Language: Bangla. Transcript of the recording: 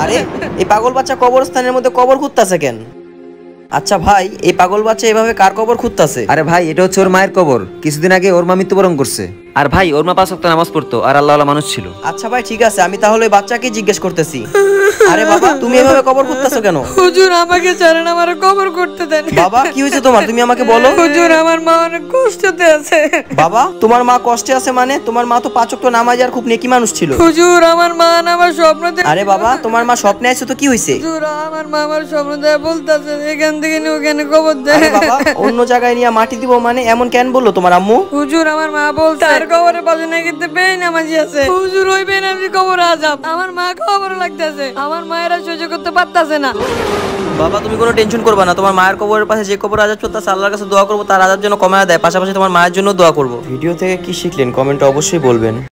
আরে এই পাগল বাচ্চা কবরস্থানের মধ্যে কবর খুঁজতাছে কেন? আচ্ছা ভাই, এই পাগল বাচ্চা এভাবে কার কবর খুঁজতাছে? আরে ভাই, এটা হচ্ছে ওর মায়ের কবর। কিছুদিন আগে ওর মা মৃত্যুবরণ করছে। আর ভাই, ওর মা 5 ওয়াক্ত নামাজ পড়তো আর আল্লাহওয়ালা মানুষ ছিল। আচ্ছা ভাই, ঠিক আছে, আমি তাহলে ওই বাচ্চাকে জিজ্ঞেস করতেছি। আরে বাবা, তুমি এভাবে কবর খুঁজতাছো কেন? হুজুর, আমাকে ছাড়েন, আমার কবর করতে দেন। বাবা, কি হয়েছে তোমার? তুমি আমাকে বলো। হুজুর, আমার মা অনেক কষ্টতে আছে। বাবা, তোমার মা কষ্টে আছে মানে? তোমার মা তো 5 ওয়াক্ত নামাজ আর খুব নেকি মানুষ ছিল। হুজুর, আমার মা আমার স্বপ্নতে। আরে বাবা, তোমার মা স্বপ্নে আইছে তো কি হয়েছে? হুজুর, আমার মা আমার স্বপ্নতে বলতাছে এখান থেকে নিয়ে ওখানে কবর দেয়। আরে বাবা, অন্য জায়গায় নিয়ে মাটি দিব মানে এমন কেন বললো তোমার আম্মু? হুজুর, আমার মা বলছে তার কবরের পাশে নাকি বেনামাজি আছে। হুজুর, ওই বেনামাজি কবর আযাব। আমার মা কবর লাগতেছে, আমার মায়েরা সহ্য করতে পারতাছে না। বাবা, তুমি কোনো টেনশন করবা না। তোমার মায়ের কবরের পাশে যে কবর আযাব চলতেছে, আল্লাহর কাছে দোয়া করবো তার আযাব যেন কমায় দেয়, পাশাপাশি তোমার মায়ের জন্য দোয়া করবো। ভিডিও থেকে কি শিখলেন কমেন্টে অবশ্যই বলবেন।